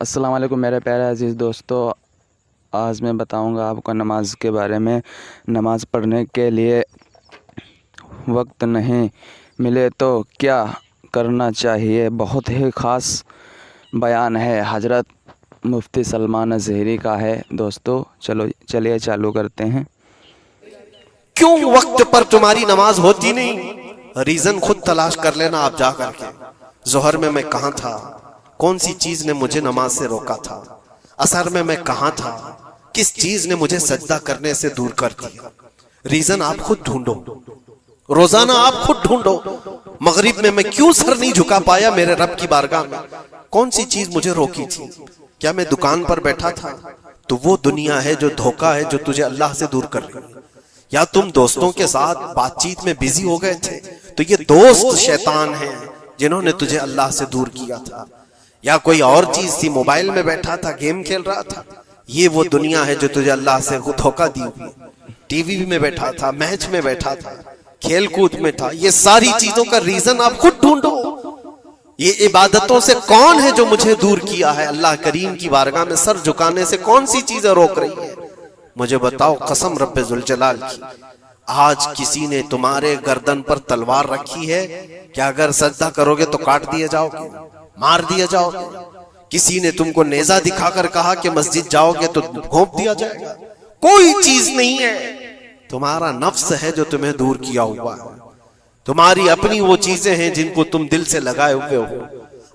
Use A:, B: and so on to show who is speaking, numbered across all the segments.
A: السلام علیکم میرے پیارے عزیز دوستو، آج میں بتاؤں گا آپ کو نماز کے بارے میں۔ نماز پڑھنے کے لیے وقت نہیں ملے تو کیا کرنا چاہیے، بہت ہی خاص بیان ہے، حضرت مفتی سلمان اظہری کا ہے۔ دوستو چلیے چالو کرتے ہیں۔
B: کیوں وقت پر تمہاری نماز ہوتی نہیں؟ ریزن خود تلاش کر لینا آپ جا کر کے۔ ظہر میں کہاں تھا؟ کون سی چیز نے مجھے نماز سے روکا تھا؟ عصر میں کہاں تھا؟ کس چیز نے مجھے سجدہ کرنے سے دور کر دیا؟ ریزن آپ خود ڈھونڈو، روزانہ آپ خود ڈھونڈو۔ مغرب میں کیوں سر نہیں جھکا پایا میرے رب کی بارگاہ میں؟ کون سی چیز مجھے روکی تھی؟ کیا میں دکان پر بیٹھا تھا؟ تو وہ دنیا ہے جو دھوکہ ہے، جو تجھے اللہ سے دور کر رہی ہے۔ یا تم دوستوں کے ساتھ بات چیت میں بیزی ہو گئے تھے، تو یہ دوست شیطان ہیں جنہوں نے تجھے اللہ سے دور کیا تھا۔ یا کوئی اور چیز تھی، موبائل میں بیٹھا تھا، گیم کھیل رہا تھا، یہ وہ دنیا ہے جو تجھے اللہ سے دھوکہ دی ہوئی۔ ٹی وی میں بیٹھا تھا، میچ میں بیٹھا تھا، کھیل کود میں تھا۔ یہ ساری چیزوں کا ریزن آپ خود ڈھونڈو۔ یہ عبادتوں سے کون ہے جو مجھے دور کیا ہے؟ اللہ کریم کی بارگاہ میں سر جھکانے سے کون سی چیزیں روک رہی ہے؟ مجھے بتاؤ قسم رب ذوالجلال کی، آج کسی نے تمہارے گردن پر تلوار رکھی ہے کہ اگر سجدہ کرو گے تو کاٹ دیے جاؤ گے، مار دیا جاؤ گے؟ کسی نے تم کو نیزہ دکھا کر کہا کہ مسجد جاؤ گے تو گھونپ دیا جائے گا؟ کوئی چیز نہیں ہے۔ تمہارا نفس ہے جو تمہیں دور کیا ہوا ہے، تمہاری اپنی وہ چیزیں ہیں جن کو تم دل سے لگائے ہوئے ہو۔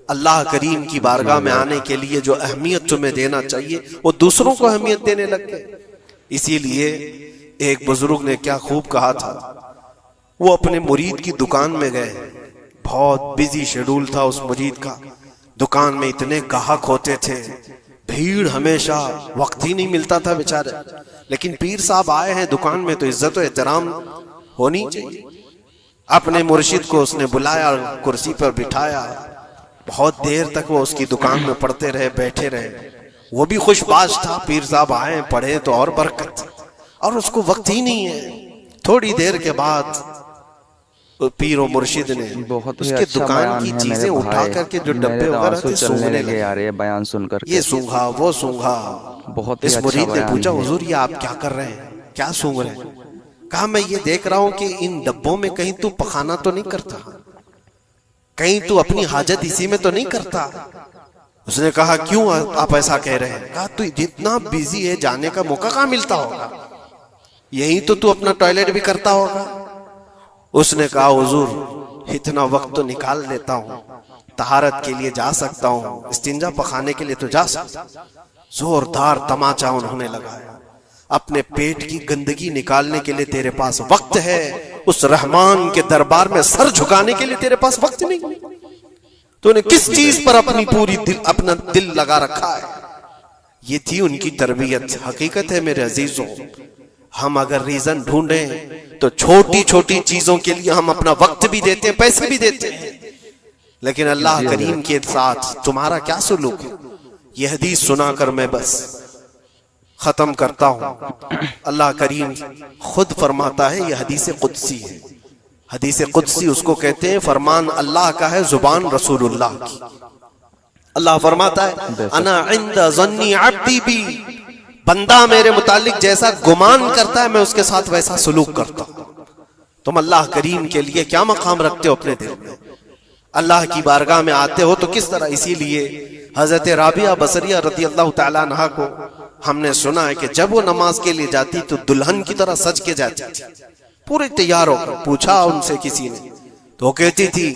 B: اللہ کریم کی بارگاہ میں آنے کے لیے جو اہمیت تمہیں دینا چاہیے وہ دوسروں کو اہمیت دینے لگ گئے۔ اسی لیے ایک بزرگ نے کیا خوب کہا تھا، وہ اپنے مرید کی دکان میں گئے، بہت بیزی شیڈول تھا اس مرید کا، دکان میں اتنے گاہک ہوتے تھے، بھیڑ ہمیشہ، وقت ہی نہیں ملتا تھا بیچارے، لیکن پیر صاحب آئے ہیں دکان میں تو عزت و احترام ہونی چاہیے۔ اپنے مرشد کو اس نے بلایا، کرسی پر بٹھایا، بہت دیر تک وہ اس کی دکان میں پڑھتے رہے، بیٹھے رہے۔ وہ بھی خوش باش تھا، پیر صاحب آئے پڑھے تو اور برکت، اور اس کو وقت ہی نہیں ہے۔ تھوڑی دیر کے بعد پیر و مرشد نے اس کے دکان کی چیزیں اٹھا کر کے جو ڈبے وغیرہ تھے سونگنے لگے۔
A: یہ بیان سن کر
B: یہ سونگا وہ سونگا۔ اس مرید نے پوچھا حضور یہ آپ کیا کر رہے ہیں، کیا سونگ رہے ہیں؟ کہا میں یہ دیکھ رہا ہوں کہ ان ڈبوں میں کہیں تو پخانہ تو نہیں کرتا، کہیں تو اپنی حاجت اسی میں تو نہیں کرتا؟ اس نے کہا کیوں آپ ایسا کہہ رہے ہیں؟ کہا تو جتنا بیزی ہے جانے کا موقع کہاں ملتا ہوگا، یہی تو اپنا ٹوائلٹ بھی کرتا ہوگا۔ اس نے کہا حضور اتنا وقت تو نکال لیتا ہوں، طہارت کے لیے جا سکتا ہوں، استنجا پخانے کے لیے تو جا سکتا ہوں۔ زوردار تماچا انہوں نے لگایا، اپنے پیٹ کی گندگی نکالنے کے لیے تیرے پاس وقت ہے، اس رحمان کے دربار میں سر جھکانے کے لیے تیرے پاس وقت نہیں؟ تو نے کس چیز پر اپنا دل لگا رکھا ہے؟ یہ تھی ان کی تربیت۔ حقیقت ہے میرے عزیزوں، ہم اگر ریزن ڈھونڈیں تو چھوٹی چھوٹی چیزوں کے لیے ہم اپنا وقت بھی دیتے ہیں، پیسے بھی دیتے ہیں، لیکن اللہ کریم کے ساتھ تمہارا کیا سلوک ہے؟ یہ حدیث سنا کر میں بس ختم کرتا ہوں۔ اللہ کریم خود فرماتا ہے، یہ حدیث قدسی ہے، حدیث قدسی اس کو کہتے ہیں، فرمان اللہ کا ہے، زبان رسول اللہ کی۔ اللہ فرماتا ہے انا عند ظنی عبدی بی، بندہ میرے متعلق جیسا گمان کرتا ہے میں اس کے ساتھ ویسا سلوک کرتا ہوں۔ تم اللہ کریم کے لیے کیا مقام رکھتے ہو اپنے دل میں؟ اللہ کی بارگاہ میں آتے ہو تو کس طرح؟ اسی لیے حضرت رابعہ بصریہ رضی اللہ تعالیٰ عنہا کو ہم نے سنا ہے کہ جب وہ نماز کے لیے جاتی تو دلہن کی طرح سج کے جاتی تھی، پورے تیار ہو کر۔ پوچھا ان سے کسی نے تو وہ کہتی تھی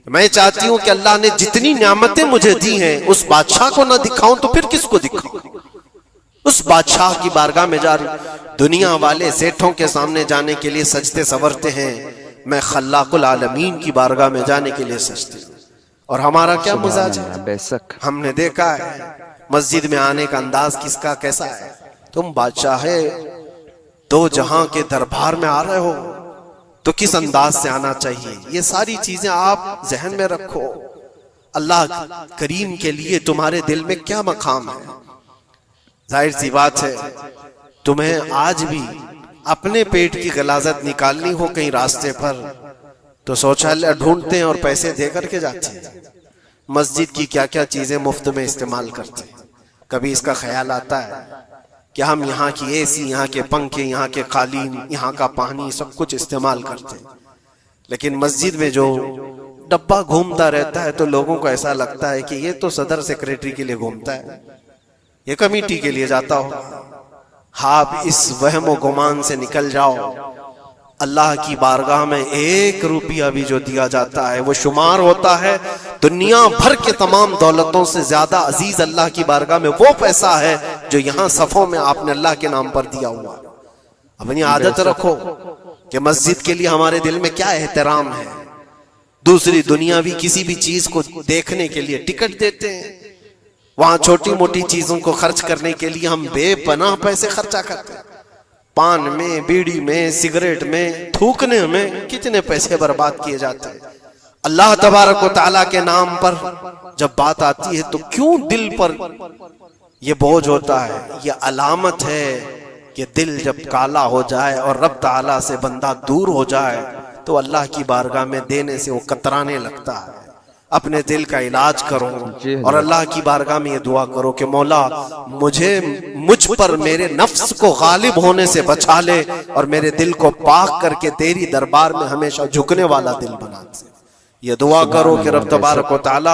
B: میں چاہتی ہوں کہ اللہ نے جتنی نعمتیں مجھے دی ہیں اس بادشاہ کو نہ دکھاؤں تو پھر کس کو دکھاؤں؟ اس بادشاہ کی بارگاہ میں جا رہی۔ دنیا والے سیٹھوں کے سامنے جانے کے لیے سجتے سورتے ہیں، میں خلاق العالمین کی بارگاہ میں جانے کے لیے سجتے ہوں۔ اور ہمارا کیا مزاج ہے؟
A: بے شک
B: ہم نے دیکھا ہے مسجد میں آنے کا انداز کس کا کیسا ہے۔ تم بادشاہ دو جہاں کے دربار میں آ رہے ہو تو کس انداز سے آنا چاہیے؟ یہ ساری چیزیں آپ ذہن میں رکھو۔ اللہ کریم کے لیے تمہارے دل میں کیا مقام ہے؟ ظاہر سی بات ہے تمہیں آج بھی اپنے پیٹ کی غلاظت نکالنی ہو کہیں راستے پر تو شوچالیہ ڈھونڈتے ہیں اور پیسے دے کر کے جاتے ہیں۔ مسجد کی کیا کیا چیزیں مفت میں استعمال کرتے ہیں. کبھی اس کا خیال آتا ہے کہ ہم یہاں کی اے سی، یہاں کے پنکھے، یہاں کے قالین، یہاں کا پانی سب کچھ استعمال کرتے ہیں، لیکن مسجد میں جو ڈبہ گھومتا رہتا ہے تو لوگوں کو ایسا لگتا ہے کہ یہ تو صدر سیکریٹری کے لیے گھومتا ہے، یہ کمیٹی کے لیے جاتا ہو. آپ اس وہم و گمان سے نکل جاؤ. اللہ کی بارگاہ میں 1 روپیہ بھی جو دیا جاتا ہے وہ شمار ہوتا ہے دنیا بھر کے تمام دولتوں سے زیادہ عزیز اللہ کی بارگاہ میں وہ پیسہ ہے جو یہاں صفوں میں آپ نے اللہ کے نام پر دیا ہوا. اپنی عادت رکھو کہ مسجد کے لیے ہمارے دل میں کیا احترام ہے. دوسری دنیاوی کسی بھی چیز کو دیکھنے کے لیے ٹکٹ دیتے ہیں، وہاں چھوٹی موٹی چیزوں کو خرچ کرنے کے لیے ہم بے پناہ پیسے خرچہ کرتے ہیں. پان میں، بیڑی میں، سگریٹ میں، تھوکنے میں کتنے پیسے برباد کیے جاتے ہیں. اللہ تبارک و تعالیٰ کے نام پر جب بات آتی ہے تو کیوں دل پر یہ بوجھ ہوتا ہے؟ یہ علامت ہے کہ دل جب کالا ہو جائے اور رب تعالیٰ سے بندہ دور ہو جائے تو اللہ کی بارگاہ میں دینے سے وہ کترانے لگتا ہے. اپنے دل کا علاج کرو اور اللہ کی بارگاہ میں یہ دعا کرو کہ مولا مجھ پر میرے نفس کو غالب ہونے سے بچا لے اور میرے دل کو پاک کر کے تیری دربار میں ہمیشہ جھکنے والا دل بنا دے. یہ دعا کرو کہ رب تبارک و تعالی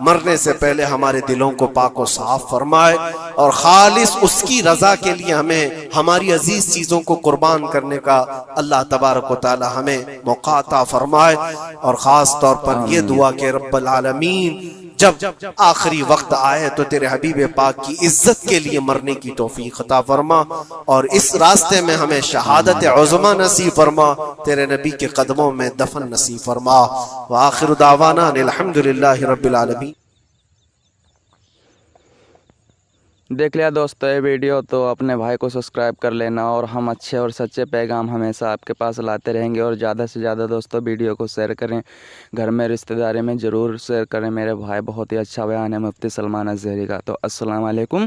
B: مرنے سے پہلے ہمارے دلوں کو پاک و صاف فرمائے اور خالص اس کی رضا کے لیے ہمیں ہماری عزیز چیزوں کو قربان کرنے کا اللہ تبارک و تعالی ہمیں موقع عطا فرمائے. اور خاص طور پر یہ دعا کہ رب العالمین جب آخری وقت آئے تو تیرے حبیب پاک کی عزت کے لیے مرنے کی توفیق عطا فرما اور اس راستے میں ہمیں شہادت عظمی نصیب فرما، تیرے نبی کے قدموں میں دفن نصیب فرما. وآخر دعوانا الحمدللہ رب العالمین.
A: دیکھ لیا دوستو یہ ویڈیو، تو اپنے بھائی کو سبسکرائب کر لینا اور ہم اچھے اور سچے پیغام ہمیشہ آپ کے پاس لاتے رہیں گے. اور زیادہ سے زیادہ دوستو ویڈیو کو شیئر کریں، گھر میں رشتہ داری میں ضرور شیئر کریں. میرے بھائی بہت ہی اچھا بیان ہے مفتی سلمان الزہری کا. تو السلام علیکم.